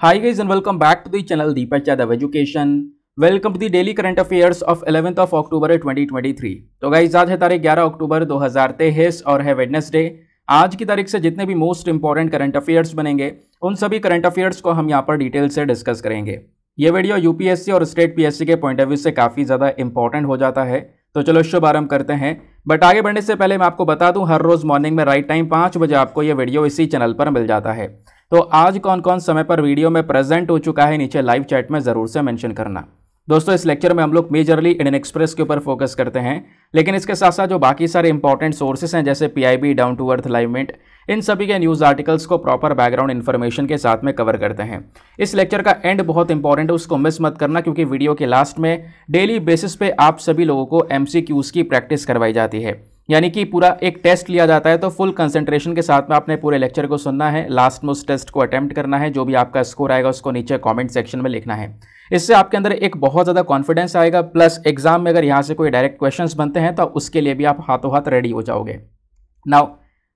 Hi guys and welcome back to the channel Deepak Yadav Education. Welcome to the daily current affairs of 11th of October 2023. तो guys आज है तारीख 11 अक्टूबर 2023 और है Wednesday. आज की तारीख से जितने भी मोस्ट इंपॉर्टेंट करंट अफेयर्स बनेंगे उन सभी करंट अफेयर्स को हम यहाँ पर डिटेल से डिस्कस करेंगे। ये वीडियो यूपीएससी और स्टेट पीएससी के पॉइंट ऑफ व्यू से काफ़ी ज़्यादा इंपॉर्टेंट हो जाता है। तो चलो शुभ आरंभ करते हैं। बट आगे बढ़ने से पहले मैं आपको बता दूं हर रोज़ मॉर्निंग में राइट टाइम 5 बजे आपको ये वीडियो इसी चैनल पर मिल जाता है। तो आज कौन कौन समय पर वीडियो में प्रेजेंट हो चुका है नीचे लाइव चैट में ज़रूर से मेंशन करना। दोस्तों इस लेक्चर में हम लोग मेजरली इंडियन एक्सप्रेस के ऊपर फोकस करते हैं, लेकिन इसके साथ साथ जो बाकी सारे इंपॉर्टेंट सोर्सेस हैं जैसे PIB, down to earth, live mint, इन सभी के न्यूज़ आर्टिकल्स को प्रॉपर बैकग्राउंड इन्फॉर्मेशन के साथ में कवर करते हैं। इस लेक्चर का एंड बहुत इंपॉर्टेंट है, उसको मिस मत करना, क्योंकि वीडियो के लास्ट में डेली बेसिस पे आप सभी लोगों को एमसीक्यूज़ की प्रैक्टिस करवाई जाती है। यानी कि पूरा एक टेस्ट लिया जाता है, तो फुल कंसंट्रेशन के साथ में आपने पूरे लेक्चर को सुनना है, लास्ट में उस टेस्ट को अटेम्प्ट करना है। जो भी आपका स्कोर आएगा उसको नीचे कमेंट सेक्शन में लिखना है। इससे आपके अंदर एक बहुत ज़्यादा कॉन्फिडेंस आएगा, प्लस एग्जाम में अगर यहाँ से कोई डायरेक्ट क्वेश्चंस बनते हैं तो उसके लिए भी आप हाथों हाथ रेडी हो जाओगे। नाउ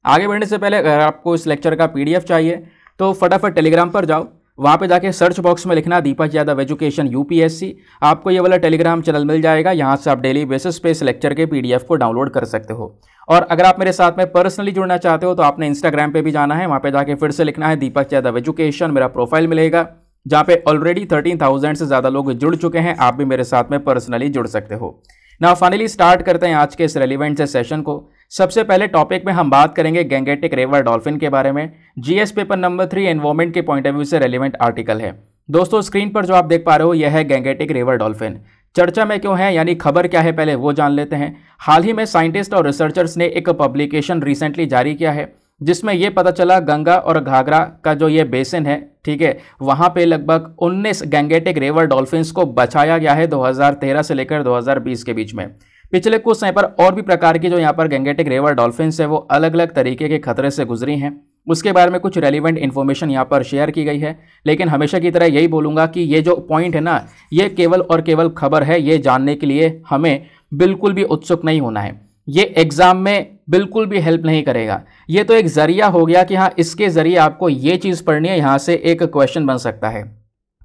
आगे बढ़ने से पहले अगर आपको इस लेक्चर का पीडीएफ चाहिए तो फटाफट टेलीग्राम पर जाओ, वहाँ पे जाके सर्च बॉक्स में लिखना दीपक यादव एजुकेशन यूपीएससी, आपको ये वाला टेलीग्राम चैनल मिल जाएगा। यहाँ से आप डेली बेसिस पे इस लेक्चर के पीडीएफ को डाउनलोड कर सकते हो। और अगर आप मेरे साथ में पर्सनली जुड़ना चाहते हो तो आपने इंस्टाग्राम पे भी जाना है, वहाँ पे जाके फिर से लिखना है दीपक यादव एजुकेशन, मेरा प्रोफाइल मिलेगा जहाँ पे ऑलरेडी 13,000 से ज़्यादा लोग जुड़ चुके हैं। आप भी मेरे साथ में पर्सनली जुड़ सकते हो। नाउ फाइनली स्टार्ट करते हैं आज के इस रेलिवेंट से सेशन को। सबसे पहले टॉपिक में हम बात करेंगे गैंगेटिक रिवर डॉल्फिन के बारे में। जीएस पेपर नंबर 3 एनवायरमेंट के पॉइंट ऑफ व्यू से रेलिवेंट आर्टिकल है। दोस्तों स्क्रीन पर जो आप देख पा रहे हो यह है गैंगेटिक रिवर डॉल्फिन। चर्चा में क्यों है, यानी खबर क्या है, पहले वो जान लेते हैं। हाल ही में साइंटिस्ट और रिसर्चर्स ने एक पब्लिकेशन रिसेंटली जारी किया है जिसमें यह पता चला गंगा और घाघरा का जो ये बेसिन है, ठीक है, वहाँ पे लगभग 19 गैंगेटिक रिवर डॉल्फिन्स को बचाया गया है 2013 से लेकर 2020 के बीच में। पिछले कुछ समय पर और भी प्रकार की जो यहाँ पर गैंगेटिक रिवर डॉल्फिन्स है वो अलग अलग तरीके के खतरे से गुजरी हैं। उसके बारे में कुछ रेलिवेंट इन्फॉर्मेशन यहाँ पर शेयर की गई है, लेकिन हमेशा की तरह यही बोलूँगा कि ये जो पॉइंट है ना, ये केवल और केवल खबर है। ये जानने के लिए हमें बिल्कुल भी उत्सुक नहीं होना है। ये एग्जाम में बिल्कुल भी हेल्प नहीं करेगा। ये तो एक जरिया हो गया कि हाँ इसके जरिए आपको ये चीज़ पढ़नी है, यहाँ से एक क्वेश्चन बन सकता है।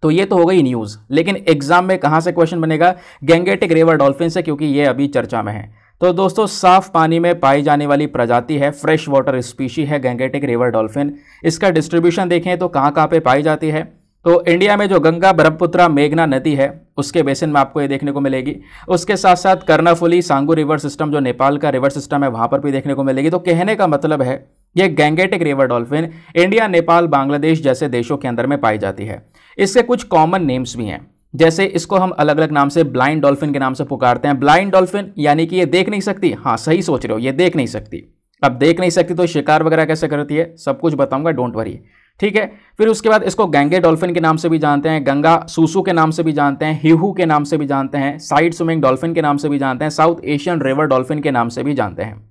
तो ये तो हो गई न्यूज़, लेकिन एग्जाम में कहाँ से क्वेश्चन बनेगा? गैंगेटिक रिवर डॉल्फिन से, क्योंकि ये अभी चर्चा में है। तो दोस्तों साफ पानी में पाई जाने वाली प्रजाति है, फ्रेश वाटर स्पीशी है गैंगेटिक रिवर डॉल्फिन। इसका डिस्ट्रीब्यूशन देखें तो कहाँ कहाँ पे पाई जाती है, तो इंडिया में जो गंगा, ब्रह्मपुत्रा, मेघना नदी है उसके बेसिन में आपको ये देखने को मिलेगी। उसके साथ साथ कर्णाफुली, सांगू रिवर सिस्टम जो नेपाल का रिवर सिस्टम है वहाँ पर भी देखने को मिलेगी। तो कहने का मतलब है ये Gangetic river dolphin India, Nepal, Bangladesh जैसे देशों के अंदर में पाई जाती है। इसके कुछ कॉमन नेम्स भी हैं, जैसे इसको हम अलग अलग नाम से ब्लाइंड डॉल्फिन के नाम से पुकारते हैं। ब्लाइंड डॉल्फिन यानी कि ये देख नहीं सकती। हाँ सही सोच रहे हो, ये देख नहीं सकती। अब देख नहीं सकती तो शिकार वगैरह कैसे करती है सब कुछ बताऊंगा, डोंट वरी, ठीक है। फिर उसके बाद इसको गैंगे डॉल्फिन के नाम से भी जानते हैं, गंगा सूसू के नाम से भी जानते हैं, हीहू के नाम से भी जानते हैं, साइड स्विमिंग डॉल्फिन के नाम से भी जानते हैं, साउथ एशियन रिवर डॉल्फिन के नाम से भी जानते हैं।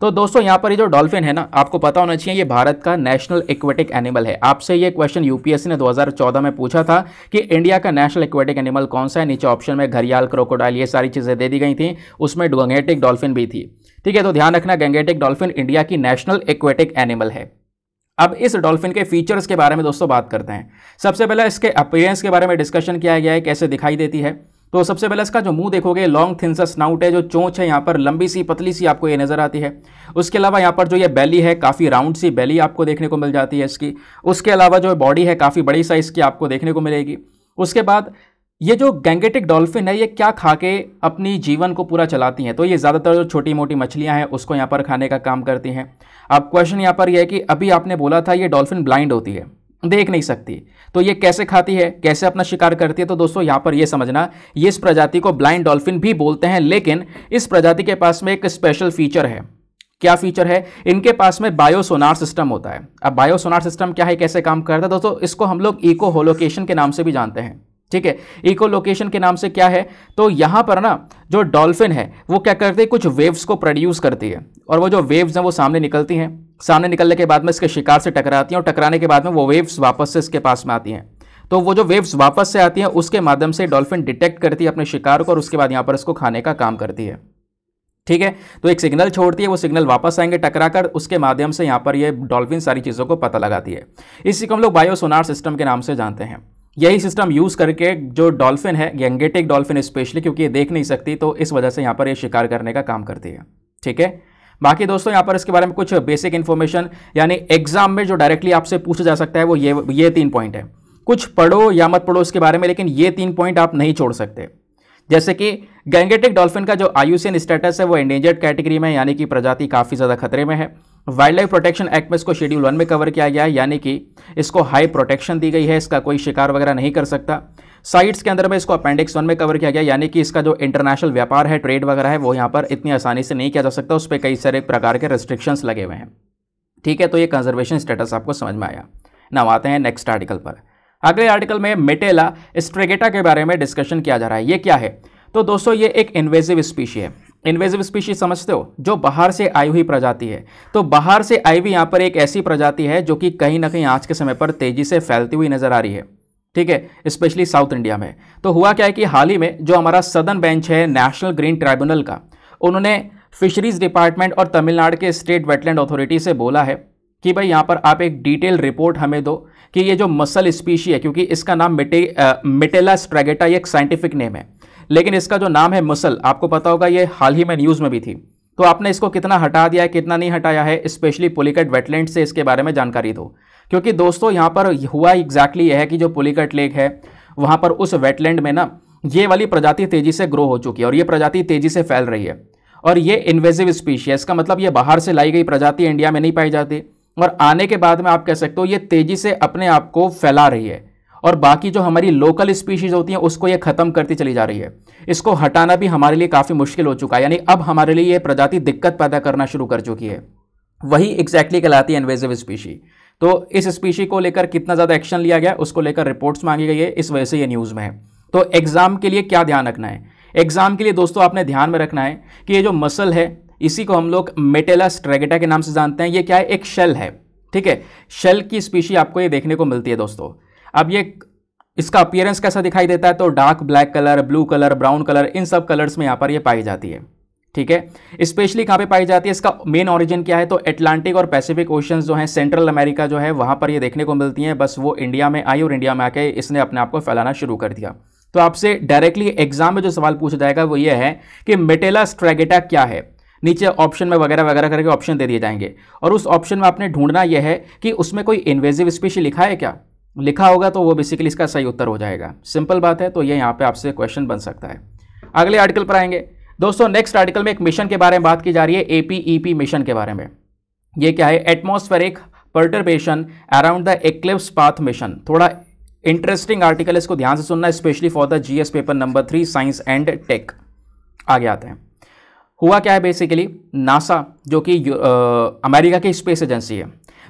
तो दोस्तों यहाँ पर ये जो डॉल्फिन है ना, आपको पता होना चाहिए ये भारत का नेशनल एक्वेटिक एनिमल है। आपसे ये क्वेश्चन यूपीएससी ने 2014 में पूछा था कि इंडिया का नेशनल एक्वेटिक एनिमल कौन सा है। नीचे ऑप्शन में घड़ियाल, क्रोकोडाइल, ये सारी चीज़ें दे दी गई थी, उसमें गैंगेटिक डॉल्फिन भी थी, ठीक है। तो ध्यान रखना गैंगेटिक डॉल्फिन इंडिया की नेशनल एक्वेटिक एनिमल है। अब इस डॉल्फिन के फीचर्स के बारे में दोस्तों बात करते हैं। सबसे पहले इसके अपीयरेंस के बारे में डिस्कशन किया गया है, कैसे दिखाई देती है। तो सबसे पहले इसका जो मुंह देखोगे लॉन्ग थिन सा स्नाउट है, जो चोंच है यहाँ पर लंबी सी पतली सी आपको ये नजर आती है। उसके अलावा यहाँ पर जो ये बेली है काफ़ी राउंड सी बेली आपको देखने को मिल जाती है इसकी। उसके अलावा जो बॉडी है काफ़ी बड़ी साइज की आपको देखने को मिलेगी। उसके बाद ये जो गैंगेटिक डॉल्फिन है ये क्या खा के अपनी जीवन को पूरा चलाती हैं, तो ये ज़्यादातर जो छोटी मोटी मछलियां हैं उसको यहाँ पर खाने का काम करती हैं। अब क्वेश्चन यहाँ पर यह है कि अभी आपने बोला था ये डॉल्फिन ब्लाइंड होती है, देख नहीं सकती, तो ये कैसे खाती है, कैसे अपना शिकार करती है? तो दोस्तों यहाँ पर ये समझना, ये इस प्रजाति को ब्लाइंड डॉल्फिन भी बोलते हैं, लेकिन इस प्रजाति के पास में एक स्पेशल फीचर है। क्या फीचर है? इनके पास में बायोसोनार सिस्टम होता है। अब बायोसोनार सिस्टम क्या है, कैसे काम करता है? दोस्तों इसको हम लोग इको होलोकेशन के नाम से भी जानते हैं, ठीक है। इको लोकेशन के नाम से क्या है, तो यहाँ पर ना जो डॉल्फिन है वो क्या करती है, कुछ वेव्स को प्रोड्यूस करती है, और वो जो वेव्स हैं वो सामने निकलती हैं। सामने निकलने के बाद में इसके शिकार से टकराती हैं, और टकराने के बाद में वो वेव्स वापस से इसके पास में आती हैं। तो वो जो वेव्स वापस से आती हैं उसके माध्यम से डॉल्फिन डिटेक्ट करती है अपने शिकार को, और उसके बाद यहाँ पर इसको खाने का काम करती है। ठीक है, तो एक सिग्नल छोड़ती है, वो सिग्नल वापस आएंगे टकराकर, उसके माध्यम से यहाँ पर ये डॉल्फिन सारी चीज़ों को पता लगाती है। इसी को हम लोग बायोसोनार सिस्टम के नाम से जानते हैं। यही सिस्टम यूज़ करके जो डॉल्फिन है, गैंगेटिक डॉल्फिन स्पेशली, क्योंकि ये देख नहीं सकती तो इस वजह से यहाँ पर ये शिकार करने का काम करती है। ठीक है, बाकी दोस्तों यहाँ पर इसके बारे में कुछ बेसिक इन्फॉर्मेशन यानी एग्जाम में जो डायरेक्टली आपसे पूछा जा सकता है वो ये 3 पॉइंट है। कुछ पढ़ो या मत पढ़ो इसके बारे में, लेकिन ये 3 पॉइंट आप नहीं छोड़ सकते। जैसे कि गैंगेटिक डॉल्फिन का जो IUCN स्टेटस है वो एंडेंजर्ड कैटेगरी में, यानी कि प्रजाति काफ़ी ज़्यादा खतरे में है। वाइल्ड लाइफ प्रोटेक्शन एक्ट में इसको शेड्यूल 1 में कवर किया गया है, यानी कि इसको हाई प्रोटेक्शन दी गई है, इसका कोई शिकार वगैरह नहीं कर सकता। साइट्स के अंदर में इसको अपेंडिक्स 1 में कवर किया गया, यानी कि इसका जो इंटरनेशनल व्यापार है, ट्रेड वगैरह है, वो यहाँ पर इतनी आसानी से नहीं किया जा सकता, उस पर कई सारे प्रकार के रेस्ट्रिक्शंस लगे हुए हैं। ठीक है, तो ये कंजर्वेशन स्टेटस आपको समझ में आया। नाउ आते हैं नेक्स्ट आर्टिकल पर। अगले आर्टिकल में मेटेला स्ट्रेगेटा के बारे में डिस्कशन किया जा रहा है। ये क्या है? तो दोस्तों ये एक इन्वेजिव स्पीशी है। इन्वेजिव स्पीशी समझते हो, जो बाहर से आई हुई प्रजाति है। तो बाहर से आई हुई यहाँ पर एक ऐसी प्रजाति है जो कि कहीं ना कहीं आज के समय पर तेजी से फैलती हुई नजर आ रही है। ठीक है, स्पेशली साउथ इंडिया में। तो हुआ क्या है कि हाल ही में जो हमारा सदर्न बेंच है नेशनल ग्रीन ट्राइब्यूनल का, उन्होंने फिशरीज डिपार्टमेंट और तमिलनाडु के स्टेट वेटलैंड अथॉरिटी से बोला है कि भाई यहाँ पर आप एक डिटेल रिपोर्ट हमें दो कि ये जो मसल स्पीशी है, क्योंकि इसका नाम मेटेला स्ट्रेगेटा ये एक साइंटिफिक नेम है, लेकिन इसका जो नाम है मसल, आपको पता होगा ये हाल ही में न्यूज़ में भी थी। तो आपने इसको कितना हटा दिया है, कितना नहीं हटाया है, स्पेशली पुलिकट वेटलैंड से इसके बारे में जानकारी दो। क्योंकि दोस्तों यहाँ पर हुआ एग्जैक्टली यह है कि जो पुलिकट लेक है वहाँ पर उस वेटलैंड में ना ये वाली प्रजाति तेजी से ग्रो हो चुकी है और ये प्रजाति तेजी से फैल रही है और ये इन्वेजिव स्पीशी है। इसका मतलब ये बाहर से लाई गई प्रजाति इंडिया में नहीं पाई जाती और आने के बाद में आप कह सकते हो ये तेजी से अपने आप को फैला रही है और बाकी जो हमारी लोकल स्पीशीज होती हैं उसको ये खत्म करती चली जा रही है। इसको हटाना भी हमारे लिए काफ़ी मुश्किल हो चुका है, यानी अब हमारे लिए ये प्रजाति दिक्कत पैदा करना शुरू कर चुकी है। वही एग्जैक्टली कहलाती है इन्वेजिव स्पीशी। तो इस स्पीशी को लेकर कितना ज़्यादा एक्शन लिया गया, उसको लेकर रिपोर्ट्स मांगी गई है, इस वजह से ये न्यूज़ में है। तो एग्जाम के लिए क्या ध्यान रखना है? एग्जाम के लिए दोस्तों आपने ध्यान में रखना है कि ये जो मसल है इसी को हम लोग मेटेला स्ट्रेगेटा के नाम से जानते हैं। ये क्या है? एक शेल है। ठीक है, शेल की स्पीशी आपको ये देखने को मिलती है दोस्तों। अब ये इसका अपीयरेंस कैसा दिखाई देता है? तो dark black colour, blue colour, brown colour, इन सब कलर्स में यहाँ पर ये पाई जाती है। ठीक है, स्पेशली कहाँ पे पाई जाती है? इसका मेन ओरिजिन क्या है? तो अटलांटिक और पैसिफिक ओशंस जो हैं, सेंट्रल अमेरिका जो है वहाँ पर ये देखने को मिलती हैं। बस वो इंडिया में आई और इंडिया में आके इसने अपने आप को फैलाना शुरू कर दिया। तो आपसे डायरेक्टली एग्जाम में जो सवाल पूछा जाएगा वो ये है कि मेटेला स्ट्रेगेटा क्या है। नीचे ऑप्शन में वगैरह वगैरह करके ऑप्शन दे दिए जाएंगे और उस ऑप्शन में आपने ढूंढना यह है कि उसमें कोई इन्वेजिव स्पीशी लिखा है क्या। लिखा होगा तो वो बेसिकली इसका सही उत्तर हो जाएगा। सिंपल बात है। तो ये यहाँ पे आपसे क्वेश्चन बन सकता है। अगले आर्टिकल पर आएंगे दोस्तों। नेक्स्ट आर्टिकल में एक मिशन के बारे में बात की जा रही है, APEP मिशन के बारे में। ये क्या है? Atmospheric perturbation around the eclipse path mission. थोड़ा इंटरेस्टिंग आर्टिकल है, इसको ध्यान से सुनना, specially for the GS paper number 3 science and tech. आगे आते हैं। हुआ क्या है? बेसिकली नासा जो कि अमेरिका की स्पेस एजेंसी है,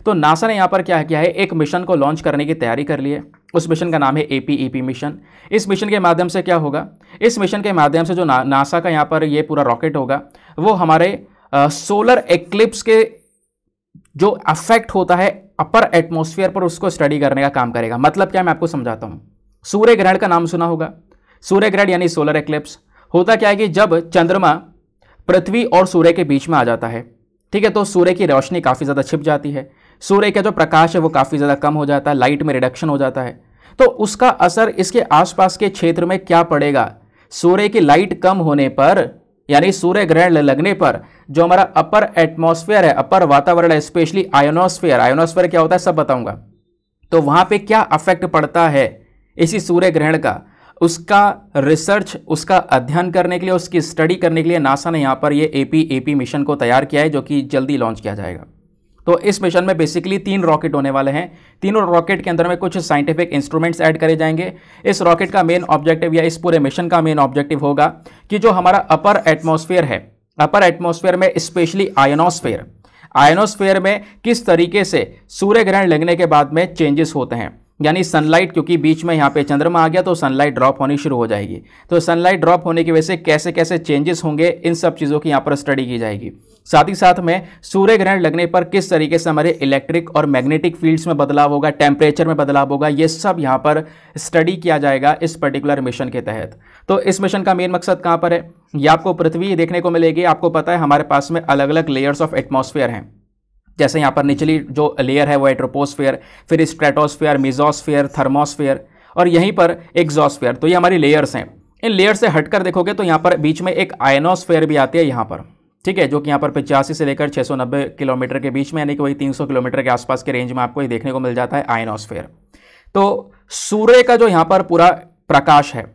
तो नासा ने यहाँ पर क्या किया है, एक मिशन को लॉन्च करने की तैयारी कर ली है। उस मिशन का नाम है APEP मिशन। इस मिशन के माध्यम से क्या होगा? इस मिशन के माध्यम से जो नासा का यहाँ पर ये पूरा रॉकेट होगा वो हमारे सोलर एक्लिप्स के जो अफेक्ट होता है अपर एटमॉस्फेयर पर उसको स्टडी करने का काम करेगा। मतलब क्या, मैं आपको समझाता हूँ। सूर्य ग्रहण का नाम सुना होगा। सूर्य ग्रहण यानी सोलर एक्लिप्स होता क्या है कि जब चंद्रमा पृथ्वी और सूर्य के बीच में आ जाता है, ठीक है, तो सूर्य की रोशनी काफ़ी ज़्यादा छिप जाती है, सूर्य का जो प्रकाश है वो काफ़ी ज़्यादा कम हो जाता है, लाइट में रिडक्शन हो जाता है। तो उसका असर इसके आसपास के क्षेत्र में क्या पड़ेगा? सूर्य की लाइट कम होने पर यानी सूर्य ग्रहण लगने पर जो हमारा अपर एटमॉस्फेयर है, अपर वातावरण है, स्पेशली आयोनोस्फेयर, आयोनोस्फेयर क्या होता है सब बताऊंगा, तो वहां पे क्या अफेक्ट पड़ता है इसी सूर्य ग्रहण का, उसका रिसर्च, उसका अध्ययन करने के लिए, उसकी स्टडी करने के लिए नासा ने यहाँ पर ये APEP मिशन को तैयार किया है, जो कि जल्दी लॉन्च किया जाएगा। तो इस मिशन में बेसिकली 3 रॉकेट होने वाले हैं। तीनों रॉकेट के अंदर में कुछ साइंटिफिक इंस्ट्रूमेंट्स ऐड करे जाएंगे। इस रॉकेट का मेन ऑब्जेक्टिव या इस पूरे मिशन का मेन ऑब्जेक्टिव होगा कि जो हमारा अपर एटमॉस्फेयर है, अपर एटमॉस्फेयर में स्पेशली आयोनोस्फेयर, आयोनोस्फेयर में किस तरीके से सूर्य ग्रहण लगने के बाद में चेंजेस होते हैं। यानी सनलाइट, क्योंकि बीच में यहाँ पे चंद्रमा आ गया तो सनलाइट ड्रॉप होनी शुरू हो जाएगी, तो सनलाइट ड्रॉप होने की वजह से कैसे कैसे चेंजेस होंगे, इन सब चीज़ों की यहाँ पर स्टडी की जाएगी। साथ ही साथ में सूर्य ग्रहण लगने पर किस तरीके से हमारे इलेक्ट्रिक और मैग्नेटिक फील्ड्स में बदलाव होगा, टेम्परेचर में बदलाव होगा, ये सब यहाँ पर स्टडी किया जाएगा इस पर्टिकुलर मिशन के तहत। तो इस मिशन का मेन मकसद कहाँ पर है? ये आपको पृथ्वी देखने को मिलेगी। आपको पता है हमारे पास में अलग अलग लेयर्स ऑफ एटमॉस्फेयर हैं। जैसे यहाँ पर निचली जो लेयर है वो है ट्रोपोस्फेयर, फिर स्ट्रेटोस्फेयर, मेसोस्फेयर, थर्मोस्फेयर और यहीं पर एक्सोस्फेयर। तो ये हमारी लेयर्स हैं। इन लेयर से हटकर देखोगे तो यहाँ पर बीच में एक आयनोस्फेयर भी आती है यहाँ पर, ठीक है, जो कि यहाँ पर 85 से लेकर 690 किलोमीटर के बीच में, यानी कि वही 300 किलोमीटर के आसपास के रेंज में आपको ये देखने को मिल जाता है आयनोस्फेयर। तो सूर्य का जो यहाँ पर पूरा प्रकाश है,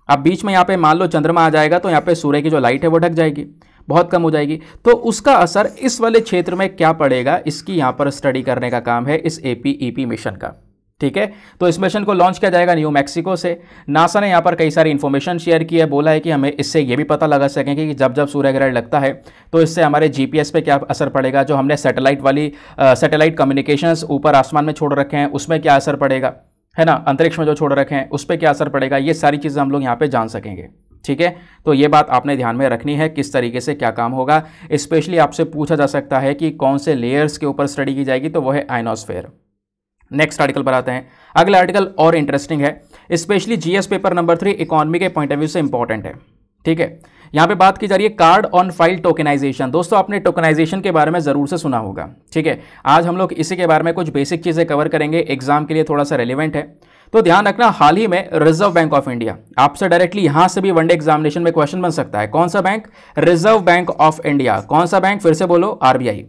अब बीच में यहाँ पे मान लो चंद्रमा आ जाएगा तो यहाँ पे सूर्य की जो लाइट है वो ढक जाएगी, बहुत कम हो जाएगी। तो उसका असर इस वाले क्षेत्र में क्या पड़ेगा, इसकी यहाँ पर स्टडी करने का काम है इस APEP मिशन का, ठीक है। तो इस मिशन को लॉन्च किया जाएगा न्यू मैक्सिको से। नासा ने यहाँ पर कई सारी इन्फॉर्मेशन शेयर की है, बोला है कि हमें इससे ये भी पता लगा सकेंगे कि जब जब सूर्य ग्रहण लगता है तो इससे हमारे GPS पे क्या असर पड़ेगा, जो हमने सैटेलाइट कम्युनिकेशंस ऊपर आसमान में छोड़ रखे हैं उसमें क्या असर पड़ेगा, है ना, अंतरिक्ष में जो छोड़ रखे हैं उस पर क्या असर पड़ेगा, ये सारी चीज़ें हम लोग यहाँ पे जान सकेंगे, ठीक है। तो ये बात आपने ध्यान में रखनी है, किस तरीके से क्या काम होगा। स्पेशली आपसे पूछा जा सकता है कि कौन से लेयर्स के ऊपर स्टडी की जाएगी, तो वो है आयनोस्फेयर। नेक्स्ट आर्टिकल पर आते हैं। अगला आर्टिकल और इंटरेस्टिंग है, specially GS paper number 3 economy के पॉइंट ऑफ व्यू से इंपॉर्टेंट है, ठीक है। यहाँ पे बात की जा रही है कार्ड ऑन फाइल टोकनाइजेशन। दोस्तों आपने टोकनाइजेशन के बारे में ज़रूर से सुना होगा, ठीक है। आज हम लोग इसी के बारे में कुछ बेसिक चीज़ें कवर करेंगे, एग्जाम के लिए थोड़ा सा रेलिवेंट है। तो ध्यान रखना, हाल ही में रिजर्व बैंक ऑफ इंडिया, आपसे डायरेक्टली यहां से भी वनडे एग्जामिनेशन में क्वेश्चन बन सकता है। कौन सा bank? Reserve Bank of India. कौन सा बैंक? फिर से बोलो, RBI।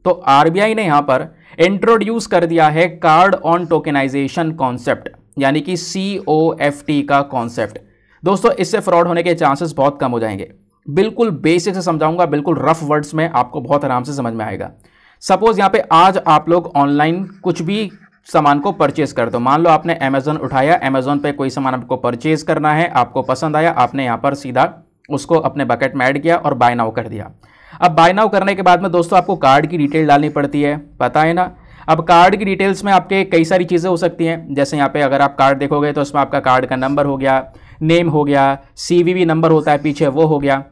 तो RBI ने यहां पर इंट्रोड्यूस कर दिया है कार्ड ऑन टोकनाइजेशन कॉन्सेप्ट, यानी कि COFT का कॉन्सेप्ट। दोस्तों इससे फ्रॉड होने के चांसेस बहुत कम हो जाएंगे। बिल्कुल बेसिक से समझाऊंगा, बिल्कुल रफ वर्ड्स में, आपको बहुत आराम से समझ में आएगा। सपोज यहां पे आज आप लोग ऑनलाइन कुछ भी सामान को परचेज कर दो। मान लो आपने अमेजोन उठाया, अमेजोन पे कोई सामान आपको परचेज करना है, आपको पसंद आया, आपने यहाँ पर सीधा उसको अपने बकेट में ऐड किया और बाय नाउ कर दिया। अब बाय नाउ करने के बाद में दोस्तों आपको कार्ड की डिटेल डालनी पड़ती है, पता है ना। अब कार्ड की डिटेल्स में आपके कई सारी चीज़ें हो सकती हैं, जैसे यहाँ पे अगर आप कार्ड देखोगे तो उसमें आपका कार्ड का नंबर हो गया, नेम हो गया, CVV नंबर होता है पीछे, वो हो गया।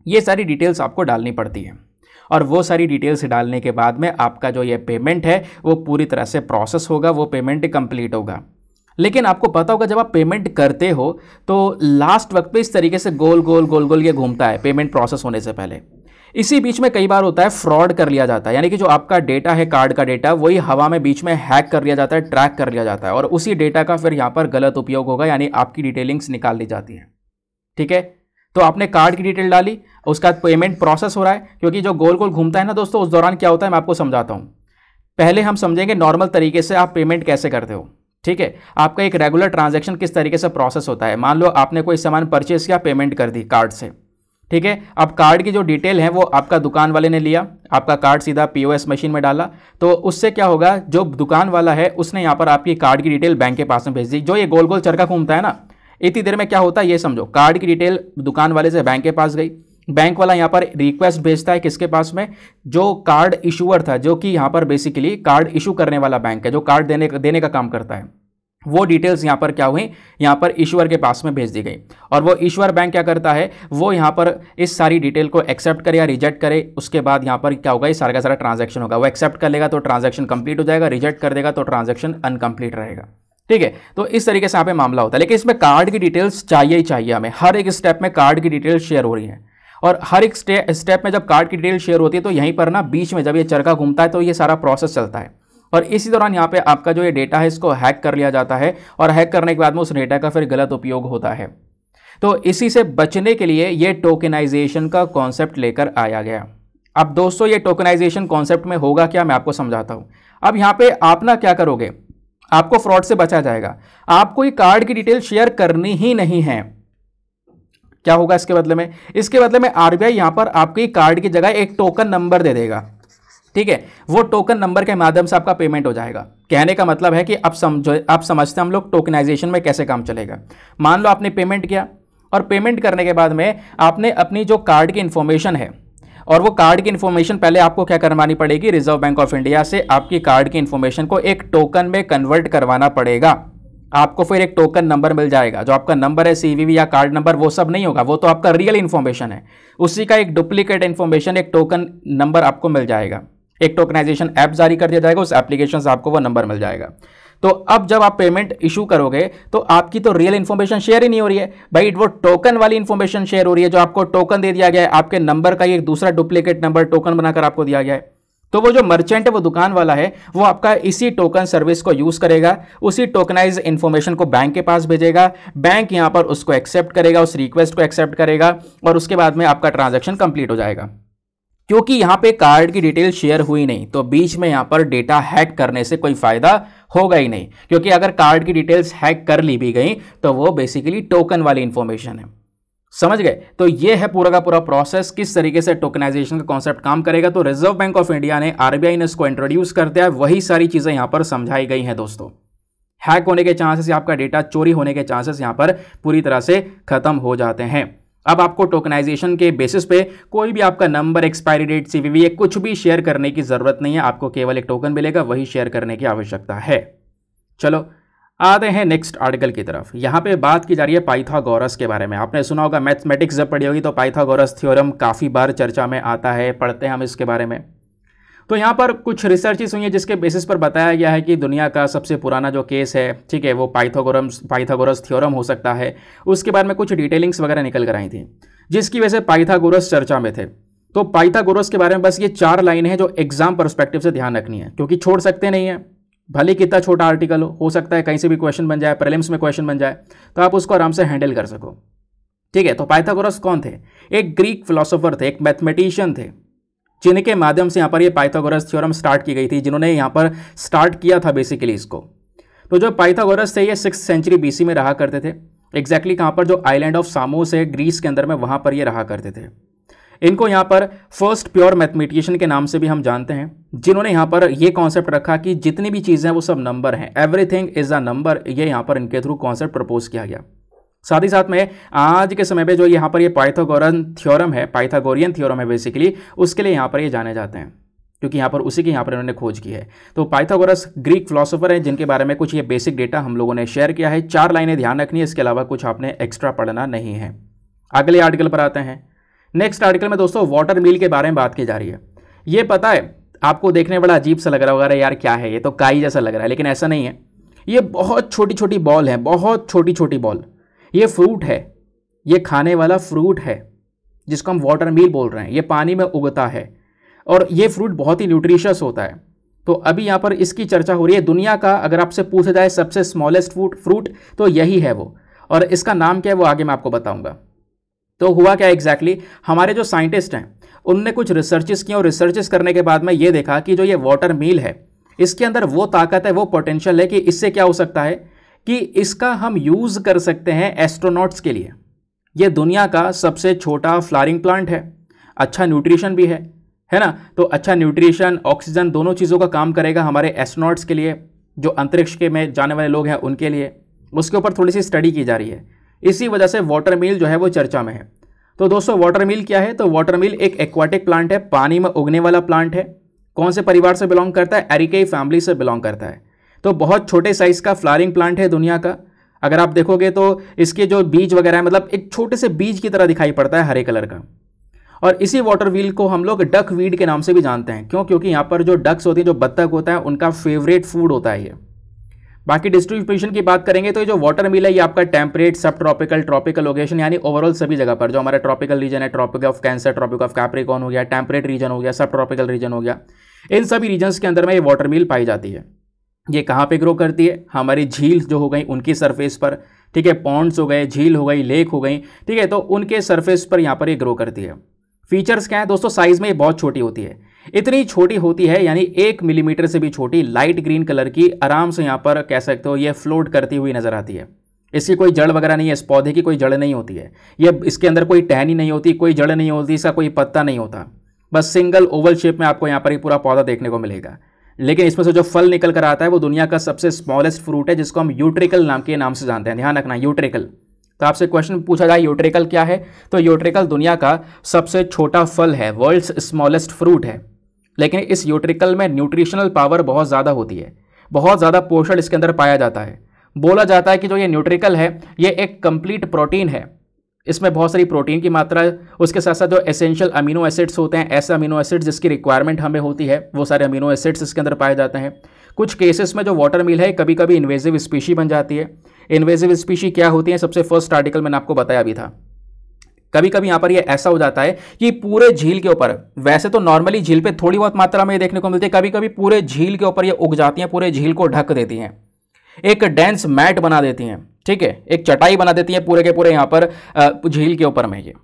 ये सारी डिटेल्स आपको डालनी पड़ती है और वो सारी डिटेल्स डालने के बाद में आपका जो ये पेमेंट है वो पूरी तरह से प्रोसेस होगा, वो पेमेंट कंप्लीट होगा। लेकिन आपको पता होगा जब आप पेमेंट करते हो तो लास्ट वक्त पे इस तरीके से गोल गोल गोल गोल ये घूमता है पेमेंट प्रोसेस होने से पहले। इसी बीच में कई बार होता है फ्रॉड कर लिया जाता है, यानी कि जो आपका डेटा है, कार्ड का डेटा, वही हवा में बीच में हैक कर लिया जाता है, ट्रैक कर लिया जाता है और उसी डेटा का फिर यहाँ पर गलत उपयोग होगा, यानी आपकी डिटेलिंग्स निकाल ली जाती है, ठीक है। तो आपने कार्ड की डिटेल डाली, उसका पेमेंट प्रोसेस हो रहा है, क्योंकि जो गोल गोल घूमता है ना दोस्तों, उस दौरान क्या होता है मैं आपको समझाता हूँ। पहले हम समझेंगे नॉर्मल तरीके से आप पेमेंट कैसे करते हो, ठीक है। आपका एक रेगुलर ट्रांजैक्शन किस तरीके से प्रोसेस होता है। मान लो आपने कोई सामान परचेस किया, पेमेंट कर दी कार्ड से, ठीक है। अब कार्ड की जो डिटेल है वो आपका दुकान वाले ने लिया, आपका कार्ड सीधा POS मशीन में डाला, तो उससे क्या होगा, जो दुकान वाला है उसने यहाँ पर आपकी कार्ड की डिटेल बैंक के पास में भेज दी। जो ये गोल गोल चरखा घूमता है ना, इतनी देर में क्या होता है ये समझो, कार्ड की डिटेल दुकान वाले से बैंक के पास गई, बैंक वाला यहाँ पर रिक्वेस्ट भेजता है किसके पास में, जो कार्ड इशूअर था, जो कि यहाँ पर बेसिकली कार्ड इशू करने वाला बैंक है, जो कार्ड देने का काम करता है, वो डिटेल्स यहाँ पर क्या हुई, यहाँ पर ईश्वर के पास में भेज दी गई। और वो ईश्वर बैंक क्या करता है, वो यहाँ पर इस सारी डिटेल को एक्सेप्ट करे या रिजेक्ट करे, उसके बाद यहाँ पर क्या होगा, ये सारा का सारा ट्रांजैक्शन होगा। वो एक्सेप्ट कर लेगा तो ट्रांजैक्शन कंप्लीट हो जाएगा, रिजेक्ट कर देगा तो ट्रांजैक्शन अनकंप्लीट रहेगा, ठीक है। तो इस तरीके से यहाँ पे मामला होता है। लेकिन इसमें कार्ड की डिटेल्स चाहिए ही चाहिए हमें, हर एक स्टेप में कार्ड की डिटेल्स शेयर हो रही है और हर एक स्टेप में जब कार्ड की डिटेल शेयर होती है तो यहीं पर ना बीच में जब ये चरखा घूमता है तो ये सारा प्रोसेस चलता है और इसी दौरान यहाँ पे आपका जो ये डेटा है इसको हैक कर लिया जाता है और हैक करने के बाद में उस डेटा का फिर गलत उपयोग होता है। तो इसी से बचने के लिए ये टोकनाइजेशन का कॉन्सेप्ट लेकर आया गया। अब दोस्तों ये टोकनाइजेशन कॉन्सेप्ट में होगा क्या, मैं आपको समझाता हूँ। अब यहाँ पे आप ना क्या करोगे, आपको फ्रॉड से बचा जाएगा, आपको ये कार्ड की डिटेल शेयर करनी ही नहीं है। क्या होगा इसके बदले में, इसके बदले में RBI यहाँ पर आपकी कार्ड की जगह एक टोकन नंबर दे देगा, ठीक है। वो टोकन नंबर के माध्यम से आपका पेमेंट हो जाएगा। कहने का मतलब है कि अब आप समझते हैं हम लोग टोकनाइजेशन में कैसे काम चलेगा। मान लो आपने पेमेंट किया और पेमेंट करने के बाद में आपने अपनी जो कार्ड की इंफॉर्मेशन है, और वो कार्ड की इंफॉर्मेशन पहले आपको क्या करवानी पड़ेगी, रिजर्व बैंक ऑफ इंडिया से आपकी कार्ड की इंफॉर्मेशन को एक टोकन में कन्वर्ट करवाना पड़ेगा। आपको फिर एक टोकन नंबर मिल जाएगा, जो आपका नंबर है CVV या कार्ड नंबर, वो सब नहीं होगा, वो तो आपका रियल इन्फॉर्मेशन है। उसी का एक डुप्लीकेट इन्फॉर्मेशन, एक टोकन नंबर आपको मिल जाएगा। एक टोकनाइजेशन ऐप जारी कर दिया जाएगा, उस एप्लीकेशन से आपको वो नंबर मिल जाएगा। तो अब जब आप पेमेंट इशू करोगे तो आपकी तो रियल इंफॉर्मेशन शेयर ही नहीं हो रही है भाई, वो टोकन वाली इंफॉर्मेशन शेयर हो रही है। जो आपको टोकन दे दिया गया है, आपके नंबर का एक दूसरा डुप्लीकेट नंबर टोकन बनाकर आपको दिया गया है। तो वो जो मर्चेंट है, वो दुकान वाला है, वो आपका इसी टोकन सर्विस को यूज करेगा, उसी टोकनाइज इंफॉर्मेशन को बैंक के पास भेजेगा, बैंक यहां पर उसको एक्सेप्ट करेगा, उस रिक्वेस्ट को एक्सेप्ट करेगा और उसके बाद में आपका ट्रांजैक्शन कंप्लीट हो जाएगा। क्योंकि यहां पे कार्ड की डिटेल शेयर हुई नहीं, तो बीच में यहां पर डेटा हैक करने से कोई फायदा होगा ही नहीं, क्योंकि अगर कार्ड की डिटेल्स हैक कर ली भी गई तो वो बेसिकली टोकन वाली इंफॉर्मेशन है। समझ गए? तो ये है पूरा का पूरा प्रोसेस, किस तरीके से टोकनाइजेशन का कॉन्सेप्ट काम करेगा। तो रिजर्व बैंक ऑफ इंडिया ने, आरबीआई ने इसको इंट्रोड्यूस कर दिया है, वही सारी चीजें यहां पर समझाई गई हैं दोस्तों। हैक होने के चांसेस, आपका डेटा चोरी होने के चांसेस यहां पर पूरी तरह से खत्म हो जाते हैं। अब आपको टोकनाइजेशन के बेसिस पे कोई भी आपका नंबर, एक्सपायरी डेट, सीवीवी या कुछ भी शेयर करने की जरूरत नहीं है। आपको केवल एक टोकन मिलेगा, वही शेयर करने की आवश्यकता है। चलो आते हैं नेक्स्ट आर्टिकल की तरफ। यहाँ पे बात की जा रही है पाइथागोरस के बारे में। आपने सुना होगा, मैथमेटिक्स जब पढ़ी होगी तो पाइथागोरस थ्योरम काफ़ी बार चर्चा में आता है, पढ़ते हैं हम इसके बारे में। तो यहाँ पर कुछ रिसर्चेस हुई है जिसके बेसिस पर बताया गया है कि दुनिया का सबसे पुराना जो केस है, ठीक है, वो पाइथागोरस थ्योरम हो सकता है। उसके बारे में कुछ डिटेलिंग्स वगैरह निकल कर आई थी, जिसकी वजह से पाइथागोरस चर्चा में थे। तो पाइथागोरस के बारे में बस ये 4 लाइनें हैं जो एग्जाम पर्सपेक्टिव से ध्यान रखनी है, क्योंकि छोड़ सकते नहीं है। भले कितना छोटा आर्टिकल हो सकता है कहीं से भी क्वेश्चन बन जाए, प्रीलिम्स में क्वेश्चन बन जाए, तो आप उसको आराम से हैंडल कर सको। ठीक है, तो पाइथागोरस कौन थे? एक ग्रीक फिलोसोफर थे, एक मैथमेटिशियन थे, जिनके माध्यम से यहाँ पर ये पाइथागोरस थ्योरम स्टार्ट की गई थी, जिन्होंने यहाँ पर स्टार्ट किया था बेसिकली इसको। तो जो पाइथागोरस थे, ये 6th सेंचुरी बीसी में रहा करते थे। एग्जैक्टली कहाँ पर? जो आइलैंड ऑफ सामोस है ग्रीस के अंदर में, वहाँ पर ये रहा करते थे। इनको यहाँ पर फर्स्ट प्योर मैथमेटिशियन के नाम से भी हम जानते हैं, जिन्होंने यहाँ पर ये कॉन्सेप्ट रखा कि जितनी भी चीज़ें हैं वो सब नंबर हैं, एवरीथिंग इज अ नंबर। ये यहाँ पर इनके थ्रू कॉन्सेप्ट प्रपोज किया गया। साथ ही साथ में आज के समय पे जो यहाँ पर ये पाइथागोरियन थ्योरम है बेसिकली, उसके लिए यहाँ पर ये जाने जाते हैं, क्योंकि यहाँ पर उसी की यहाँ पर इन्होंने खोज की है। तो पाइथागोरस ग्रीक फिलोसोफर है, जिनके बारे में कुछ ये बेसिक डेटा हम लोगों ने शेयर किया है। 4 लाइनें ध्यान रखनी है, इसके अलावा कुछ आपने एक्स्ट्रा पढ़ना नहीं है। अगले आर्टिकल पर आते हैं। नेक्स्ट आर्टिकल में दोस्तों वाटर मिल के बारे में बात की जा रही है। ये पता है आपको देखने बड़ा अजीब सा लग रहा होगा, अरे यार क्या है ये, तो काई जैसा लग रहा है, लेकिन ऐसा नहीं है। ये बहुत छोटी छोटी बॉल है, बहुत छोटी छोटी बॉल। ये फ्रूट है, ये खाने वाला फ्रूट है जिसको हम वाटर मिल बोल रहे हैं। ये पानी में उगता है और ये फ्रूट बहुत ही न्यूट्रिशियस होता है। तो अभी यहाँ पर इसकी चर्चा हो रही है। दुनिया का अगर आपसे पूछा जाए सबसे स्मॉलेस्ट फ्रूट तो यही है वो, और इसका नाम क्या है वो आगे मैं आपको बताऊंगा। तो हुआ क्या एग्जैक्टली, हमारे जो साइंटिस्ट हैं उनने कुछ रिसर्चेस किए और रिसर्चेस करने के बाद में ये देखा कि जो ये वाटर मिल है, इसके अंदर वो ताकत है, वो पोटेंशियल है कि इससे क्या हो सकता है कि इसका हम यूज़ कर सकते हैं एस्ट्रोनॉट्स के लिए। ये दुनिया का सबसे छोटा फ्लावरिंग प्लांट है, अच्छा न्यूट्रिशन भी है ना। तो अच्छा न्यूट्रिशन, ऑक्सीजन, दोनों चीज़ों का काम करेगा हमारे एस्ट्रोनॉट्स के लिए, जो अंतरिक्ष के में जाने वाले लोग हैं उनके लिए। उसके ऊपर थोड़ी सी स्टडी की जा रही है, इसी वजह से वाटर मिल जो है वो चर्चा में है। तो दोस्तों वाटर मिल क्या है? तो वाटर मिल एक एक्वाटिक प्लांट है, पानी में उगने वाला प्लांट है। कौन से परिवार से बिलोंग करता है? एरिकेई फैमिली से बिलोंग करता है। तो बहुत छोटे साइज का फ्लावरिंग प्लांट है दुनिया का। अगर आप देखोगे तो इसके जो बीज वगैरह है, मतलब एक छोटे से बीज की तरह दिखाई पड़ता है, हरे कलर का। और इसी वाटर व्हील को हम लोग डक वीड के नाम से भी जानते हैं। क्यों? क्योंकि यहाँ पर जो डक्स होती हैं, जो बत्तख होता है, उनका फेवरेट फूड होता है ये। बाकी डिस्ट्रीब्यूशन की बात करेंगे तो ये जो वाटर मिल है ये आपका temperate, sub tropical, tropical location, यानी ओवरऑल सभी जगह पर, जो हमारा ट्रॉपिकल रीजन है, Tropic of Cancer, Tropic of Capricorn हो गया, टेम्परेट रीजन हो गया, सब ट्रॉपिकल रीजन हो गया, इन सभी रीजन्स के अंदर में ये वाटर मिल पाई जाती है। ये कहाँ पे ग्रो करती है? हमारी झील जो हो गई उनकी सरफेस पर, ठीक है, पॉन्ड्स हो गए, झील हो गई, लेक हो गई, ठीक है, तो उनके सरफेस पर यहाँ पर ये ग्रो करती है। फीचर्स क्या है दोस्तों? साइज में ये बहुत छोटी होती है, इतनी छोटी होती है यानी 1 मिलीमीटर से भी छोटी, लाइट ग्रीन कलर की, आराम से यहाँ पर कह सकते हो ये फ्लोट करती हुई नजर आती है। इसकी कोई जड़ वगैरह नहीं है, इस पौधे की कोई जड़ नहीं होती है, ये इसके अंदर कोई टहनी नहीं होती, कोई जड़ नहीं होती, इसका कोई पत्ता नहीं होता, बस सिंगल ओवल शेप में आपको यहाँ पर ही पूरा पौधा देखने को मिलेगा। लेकिन इसमें से जो फल निकल कर आता है वो दुनिया का सबसे स्मॉलेस्ट फ्रूट है, जिसको हम यूट्रिकल नाम के नाम से जानते हैं। ध्यान रखना, यूट्रिकल। तो आपसे क्वेश्चन पूछा जाए यूट्रिकल क्या है, तो यूट्रिकल दुनिया का सबसे छोटा फल है, वर्ल्ड्स स्मॉलेस्ट फ्रूट है। लेकिन इस यूट्रिकल में न्यूट्रिशनल पावर बहुत ज़्यादा होती है, बहुत ज़्यादा पोषण इसके अंदर पाया जाता है। बोला जाता है कि जो ये न्यूट्रिकल है ये एक कंप्लीट प्रोटीन है, इसमें बहुत सारी प्रोटीन की मात्रा है, उसके साथ साथ जो एसेंशियल अमीनो एसिड्स होते हैं, ऐसे अमीनो एसिड्स जिसकी रिक्वायरमेंट हमें होती है, वो सारे अमीनो एसिड्स इसके अंदर पाए जाते हैं। कुछ केसेस में जो वाटर मिल है कभी कभी इन्वेजिव स्पीशी बन जाती है। इन्वेजिव स्पीशी क्या होती है, सबसे फर्स्ट आर्टिकल मैंने आपको बताया भी था। कभी कभी यहाँ पर ये ऐसा हो जाता है कि पूरे झील के ऊपर, वैसे तो नॉर्मली झील पे थोड़ी बहुत मात्रा में ये देखने को मिलती है, कभी कभी पूरे झील के ऊपर ये उग जाती हैं, पूरे झील को ढक देती हैं, एक डेंस मैट बना देती हैं, ठीक है, एक चटाई बना देती हैं पूरे के पूरे यहाँ पर झील के ऊपर में। ये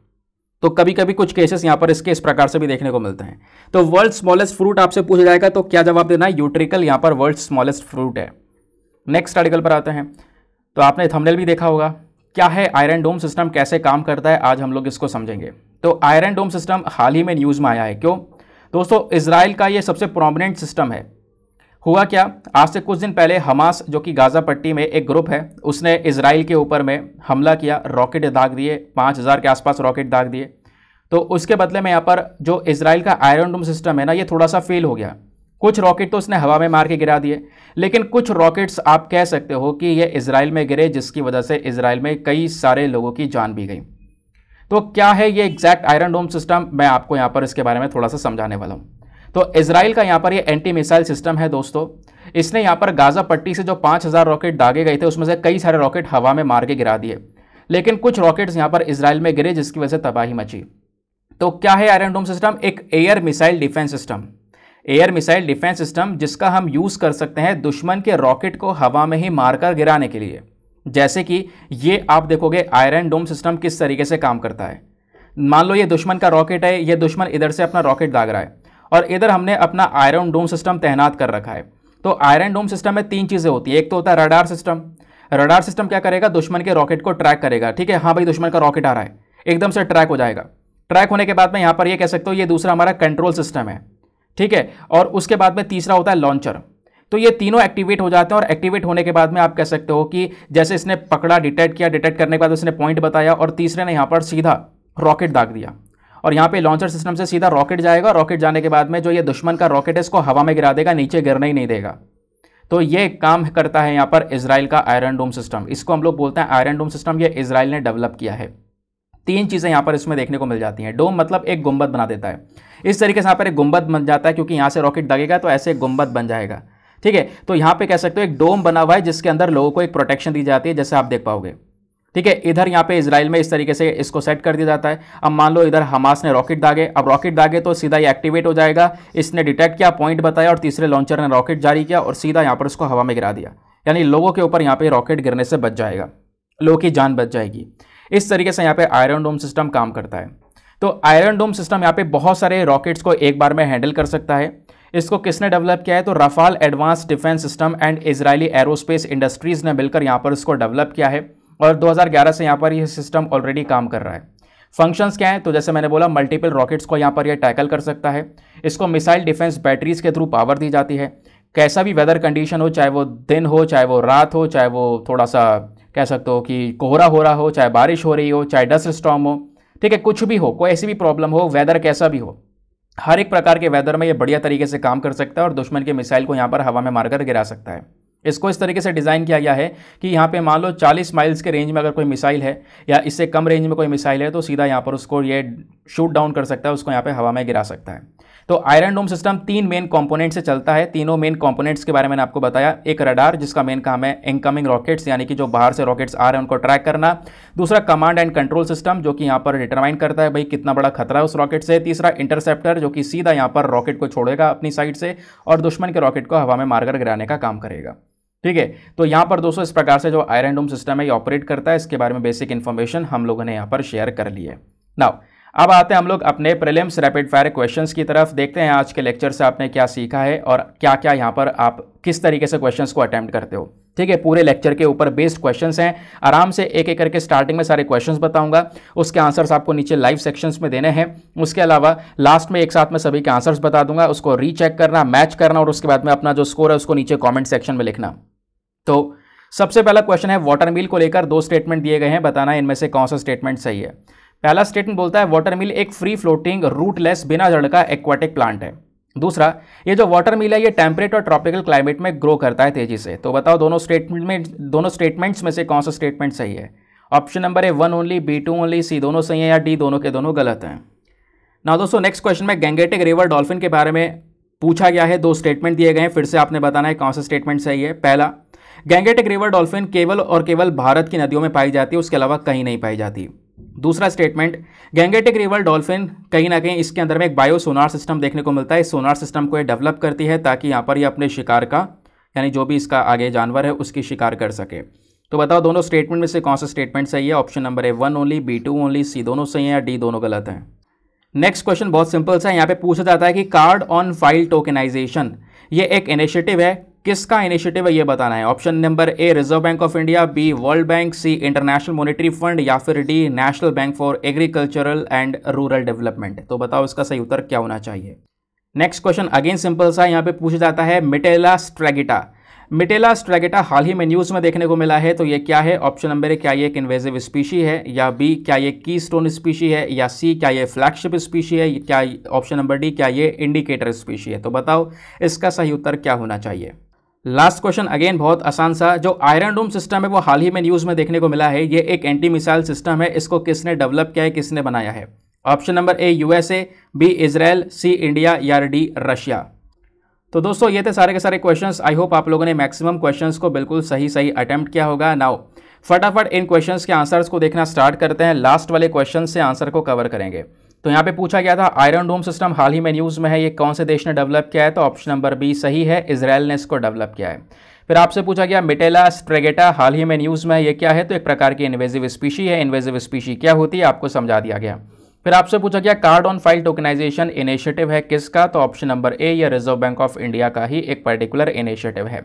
तो कभी कभी कुछ केसेस यहाँ पर इसके इस प्रकार से भी देखने को मिलते हैं। तो वर्ल्ड स्मॉलेस्ट फ्रूट आपसे पूछा जाएगा तो क्या जवाब देना है, यूट्रिकल यहाँ पर वर्ल्ड स्मॉलेस्ट फ्रूट है। नेक्स्ट आर्टिकल पर आते हैं। तो आपने थंबनेल भी देखा होगा, क्या है आयरन डोम सिस्टम, कैसे काम करता है, आज हम लोग इसको समझेंगे। तो आयरन डोम सिस्टम हाल ही में न्यूज़ में आया है। क्यों दोस्तों, इजराइल का ये सबसे प्रोमिनेंट सिस्टम है। हुआ क्या, आज से कुछ दिन पहले हमास जो कि गाज़ा पट्टी में एक ग्रुप है, उसने इजराइल के ऊपर में हमला किया, रॉकेट दाग दिए, 5000 के आसपास रॉकेट दाग दिए। तो उसके बदले में यहाँ पर जो इजराइल का आयरन डोम सिस्टम है ना, ये थोड़ा सा फेल हो गया। कुछ रॉकेट तो उसने हवा में मार के गिरा दिए, लेकिन कुछ रॉकेट्स आप कह सकते हो कि ये इजराइल में गिरे, जिसकी वजह से इजराइल में कई सारे लोगों की जान भी गई। तो क्या है ये एग्जैक्ट आयरन डोम सिस्टम, मैं आपको यहाँ पर इसके बारे में थोड़ा सा समझाने वाला हूँ। तो इजराइल का यहाँ पर ये एंटी मिसाइल सिस्टम है दोस्तों। इसने यहाँ पर गाज़ा पट्टी से जो 5000 रॉकेट दागे गए थे, उसमें से कई सारे रॉकेट हवा में मार के गिरा दिए, लेकिन कुछ रॉकेट्स यहाँ पर इजराइल में गिरे, जिसकी वजह से तबाही मची। तो क्या है आयरन डोम सिस्टम, एक air missile defence system. Air missile defence system जिसका हम यूज़ कर सकते हैं दुश्मन के रॉकेट को हवा में ही मारकर गिराने के लिए। जैसे कि ये आप देखोगे आयरन डोम सिस्टम किस तरीके से काम करता है। मान लो ये दुश्मन का रॉकेट है, ये दुश्मन इधर से अपना रॉकेट दाग रहा है और इधर हमने अपना आयरन डोम सिस्टम तैनात कर रखा है। तो आयरन डोम सिस्टम में 3 चीज़ें होती है। एक तो होता है रडार सिस्टम। रडार सिस्टम क्या करेगा, दुश्मन के रॉकेट को ट्रैक करेगा, ठीक है, हाँ भाई दुश्मन का रॉकेट आ रहा है, एकदम से ट्रैक हो जाएगा। ट्रैक होने के बाद में यहाँ पर ये कह सकते हो ये दूसरा हमारा कंट्रोल सिस्टम है, ठीक है। और उसके बाद में तीसरा होता है लॉन्चर। तो ये तीनों एक्टिवेट हो जाते हैं और एक्टिवेट होने के बाद में आप कह सकते हो कि जैसे इसने पकड़ा, डिटेक्ट किया, डिटेक्ट करने के बाद उसने पॉइंट बताया और तीसरे ने यहाँ पर सीधा रॉकेट दाग दिया और यहाँ पे लॉन्चर सिस्टम से सीधा रॉकेट जाएगा। रॉकेट जाने के बाद में जो ये दुश्मन का रॉकेट है इसको हवा में गिरा देगा, नीचे गिरने ही नहीं देगा। तो ये काम करता है यहाँ पर इजराइल का आयरन डोम सिस्टम। इसको हम लोग बोलते हैं आयरन डोम सिस्टम, ये इजराइल ने डेवलप किया है। 3 चीज़ें यहाँ पर इसमें देखने को मिल जाती हैं। डोम मतलब एक गुंबद बना देता है, इस तरीके से यहाँ पर एक गुंबद बन जाता है, क्योंकि यहाँ से रॉकेट दागेगा तो ऐसे एक गुंबद बन जाएगा, ठीक है। तो यहाँ पे कह सकते हो एक डोम बना हुआ है जिसके अंदर लोगों को एक प्रोटेक्शन दी जाती है, जैसे आप देख पाओगे, ठीक है। इधर यहाँ पे इजराइल में इस तरीके से इसको सेट कर दिया जाता है। अब मान लो इधर हमास ने रॉकेट दागे, अब रॉकेट दागे तो सीधा ये एक्टिवेट हो जाएगा, इसने डिटेक्ट किया, पॉइंट बताया और तीसरे लॉन्चर ने रॉकेट जारी किया और सीधा यहाँ पर इसको हवा में गिरा दिया, यानी लोगों के ऊपर यहाँ पे रॉकेट गिरने से बच जाएगा, लोगों की जान बच जाएगी। इस तरीके से यहाँ पे आयरन डोम सिस्टम काम करता है। तो आयरन डोम सिस्टम यहाँ पे बहुत सारे रॉकेट्स को एक बार में हैंडल कर सकता है। इसको किसने डेवलप किया है, तो Rafale advance defence system and Israeli aerospace industries ने मिलकर यहाँ पर इसको डेवलप किया है और 2011 से यहाँ पर यह सिस्टम ऑलरेडी काम कर रहा है। फंक्शंस क्या हैं, तो जैसे मैंने बोला मल्टीपल रॉकेट्स को यहाँ पर यह टैकल कर सकता है। इसको मिसाइल डिफेंस बैटरीज के थ्रू पावर दी जाती है। कैसा भी वेदर कंडीशन हो, चाहे वो दिन हो, चाहे वो रात हो, चाहे वो थोड़ा सा कह सकते हो कि कोहरा हो रहा हो, चाहे बारिश हो रही हो, चाहे डस्ट स्टॉर्म हो, ठीक है, कुछ भी हो, कोई ऐसी भी प्रॉब्लम हो, वेदर कैसा भी हो, हर एक प्रकार के वेदर में ये बढ़िया तरीके से काम कर सकता है और दुश्मन के मिसाइल को यहाँ पर हवा में मारकर गिरा सकता है। इसको इस तरीके से डिज़ाइन किया गया है कि यहाँ पे मान लो 40 माइल्स के रेंज में अगर कोई मिसाइल है या इससे कम रेंज में कोई मिसाइल है तो सीधा यहाँ पर उसको ये शूट डाउन कर सकता है, उसको यहाँ पे हवा में गिरा सकता है। तो आयरन डोम सिस्टम 3 मेन कंपोनेंट से चलता है। तीनों मेन कंपोनेंट्स के बारे में मैंने आपको बताया। एक रडार जिसका मेन काम है इनकमिंग रॉकेट्स, यानी कि जो बाहर से रॉकेट्स आ रहे हैं उनको ट्रैक करना। दूसरा कमांड एंड कंट्रोल सिस्टम जो कि यहाँ पर डिटरमाइन करता है भाई कितना बड़ा खतरा है उस रॉकेट से। तीसरा इंटरसेप्टर जो कि सीधा यहाँ पर रॉकेट को छोड़ेगा अपनी साइड से और दुश्मन के रॉकेट को हवा में मारकर गिराने का काम करेगा, ठीक है। तो यहाँ पर दोस्तों इस प्रकार से जो आयरन डोम सिस्टम है ये ऑपरेट करता है। इसके बारे में बेसिक इन्फॉर्मेशन हम लोगों ने यहाँ पर शेयर कर ली है। नाउ अब आते हैं हम लोग अपने प्रीलिम्स रैपिड फायर क्वेश्चंस की तरफ। देखते हैं आज के लेक्चर से आपने क्या सीखा है और क्या क्या यहाँ पर आप किस तरीके से क्वेश्चंस को अटेम्प्ट करते हो, ठीक है। पूरे लेक्चर के ऊपर बेस्ड क्वेश्चंस हैं। आराम से एक एक करके स्टार्टिंग में सारे क्वेश्चंस बताऊंगा, उसके आंसर्स आपको नीचे लाइव सेक्शंस में देने हैं। उसके अलावा लास्ट में एक साथ में सभी के आंसर्स बता दूंगा, उसको रीचेक करना, मैच करना और उसके बाद में अपना जो स्कोर है उसको नीचे कॉमेंट सेक्शन में लिखना। तो सबसे पहला क्वेश्चन है वाटर मिल को लेकर 2 स्टेटमेंट दिए गए हैं, बताना है इनमें से कौन सा स्टेटमेंट सही है। पहला स्टेटमेंट बोलता है वाटर मिल एक फ्री फ्लोटिंग रूटलेस बिना जड़ का एक्वाटिक प्लांट है। दूसरा, ये जो वाटर मिल है ये टेम्परेट और ट्रॉपिकल क्लाइमेट में ग्रो करता है तेजी से। तो बताओ दोनों स्टेटमेंट्स में से कौन सा स्टेटमेंट सही है। ऑप्शन नंबर है 1 ओनली, B 2 ओनली, C दोनों सही है या D दोनों के दोनों गलत हैं। ना दोस्तों नेक्स्ट क्वेश्चन में गैंगेटिक रिवर डॉल्फिन के बारे में पूछा गया है, 2 स्टेटमेंट दिए गए हैं, फिर से आपने बताना है कौन सा स्टेटमेंट सही है। पहला, गैंगेटिक रिवर डॉल्फिन केवल और केवल भारत की नदियों में पाई जाती है, उसके अलावा कहीं नहीं पाई जाती। दूसरा स्टेटमेंट, गैंगेटिक रिवर डॉल्फिन कहीं ना कहीं इसके अंदर में एक बायो सोनार सिस्टम देखने को मिलता है, इस सोनार सिस्टम को ये डेवलप करती है ताकि यहाँ पर ये अपने शिकार का, यानी जो भी इसका आगे जानवर है उसकी शिकार कर सके। तो बताओ दोनों स्टेटमेंट में से कौन सा स्टेटमेंट सही है। Option number A 1 only, B2 only, C दोनों सही है या डी दोनों गलत हैं। नेक्स्ट क्वेश्चन बहुत सिंपल सा है, यहाँ पे पूछा जाता है कि कार्ड ऑन फाइल टोकेनाइजेशन ये एक इनिशिएटिव है, किसका इनिशिएटिव है ये बताना है। Option number A Reserve Bank of India, B World Bank, C International Monetary Fund या फिर D National Bank for Agricultural and Rural Development. तो बताओ इसका सही उत्तर क्या होना चाहिए। नेक्स्ट क्वेश्चन अगेन सिंपल सा, यहाँ पे पूछा जाता है मिटेला स्ट्रैगिटा। मिटेला स्ट्रैगिटा हाल ही में न्यूज़ में देखने को मिला है, तो ये क्या है। ऑप्शन नंबर ए, क्या ये एक इन्वेजिव स्पीशी है, या बी क्या ये कीस्टोन स्पीशी है, या सी क्या ये फ्लैगशिप स्पीशी है, क्या ऑप्शन नंबर डी क्या ये इंडिकेटर स्पीशी है। तो बताओ इसका सही उत्तर क्या होना चाहिए। लास्ट क्वेश्चन अगेन बहुत आसान सा, जो आयरन डोम सिस्टम है वो हाल ही में न्यूज़ में देखने को मिला है, ये एक एंटी मिसाइल सिस्टम है, इसको किसने डेवलप किया है, किसने बनाया है। Option number A USA, B Israel, C India या डी रशिया। तो दोस्तों ये थे सारे के सारे क्वेश्चंस। आई होप आप लोगों ने मैक्सिमम क्वेश्चंस को बिल्कुल सही अटेम्प्ट किया होगा। नाउ फटाफट इन क्वेश्चंस के आंसर्स को देखना स्टार्ट करते हैं, लास्ट वाले क्वेश्चन से आंसर को कवर करेंगे। तो यहाँ पे पूछा गया था आयरन डोम सिस्टम हाल ही में न्यूज़ में है, ये कौन से देश ने डेवलप किया है। तो ऑप्शन नंबर बी सही है, इजराइल ने इसको डेवलप किया है। फिर आपसे पूछा गया मिटेला स्ट्रैगिटा हाल ही में न्यूज़ में है, ये क्या है। तो एक प्रकार की इन्वेजिव स्पीशी है, इन्वेजिव स्पीशी क्या होती है आपको समझा दिया गया। फिर आपसे पूछा गया card on file tokenization initiative है किसका। तो ऑप्शन नंबर ए, या रिजर्व बैंक ऑफ इंडिया का ही एक पर्टिकुलर इनिशिएटिव है।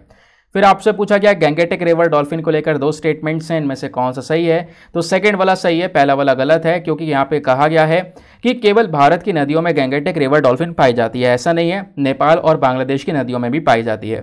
फिर आपसे पूछा गया गैंगेटिक रिवर डॉल्फिन को लेकर 2 स्टेटमेंट्स हैं, इनमें से कौन सा सही है। तो सेकंड वाला सही है, पहला वाला गलत है, क्योंकि यहाँ पे कहा गया है कि केवल भारत की नदियों में गैंगेटिक रिवर डॉल्फिन पाई जाती है, ऐसा नहीं है, नेपाल और बांग्लादेश की नदियों में भी पाई जाती है।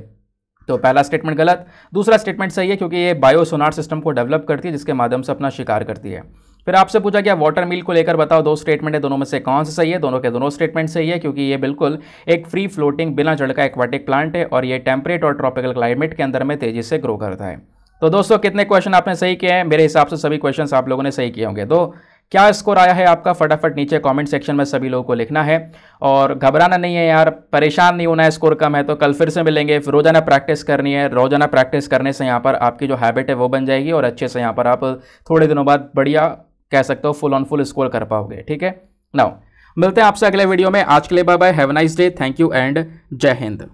तो पहला स्टेटमेंट गलत। दूसरा स्टेटमेंट सही है, क्योंकि ये बायो सोनार सिस्टम को डेवलप करती है जिसके माध्यम से अपना शिकार करती है। फिर आपसे पूछा गया वाटर मिल को लेकर बताओ 2 स्टेटमेंट है, दोनों में से कौन सा सही है। दोनों के दोनों स्टेटमेंट सही है, क्योंकि ये बिल्कुल एक फ्री फ्लोटिंग बिना जड़ का एक्वाटिक प्लांट है और ये टेम्परेट और ट्रॉपिकल क्लाइमेट के अंदर में तेजी से ग्रो करता है। तो दोस्तों कितने क्वेश्चन आपने सही किए हैं। मेरे हिसाब से सभी क्वेश्चन आप लोगों ने सही किए होंगे। तो क्या स्कोर आया है आपका, फटाफट नीचे कमेंट सेक्शन में सभी लोगों को लिखना है। और घबराना नहीं है यार, परेशान नहीं होना है, स्कोर कम है तो कल फिर से मिलेंगे। फिर रोजाना प्रैक्टिस करनी है, रोजाना प्रैक्टिस करने से यहाँ पर आपकी जो हैबिट है वो बन जाएगी और अच्छे से यहाँ पर आप थोड़े दिनों बाद बढ़िया कह सकते हो फुल ऑन फुल स्कोर कर पाओगे। ठीक है, नाउ मिलते हैं आपसे अगले वीडियो में। आज के लिए bye bye, have a nice day, thank you and जय हिंद।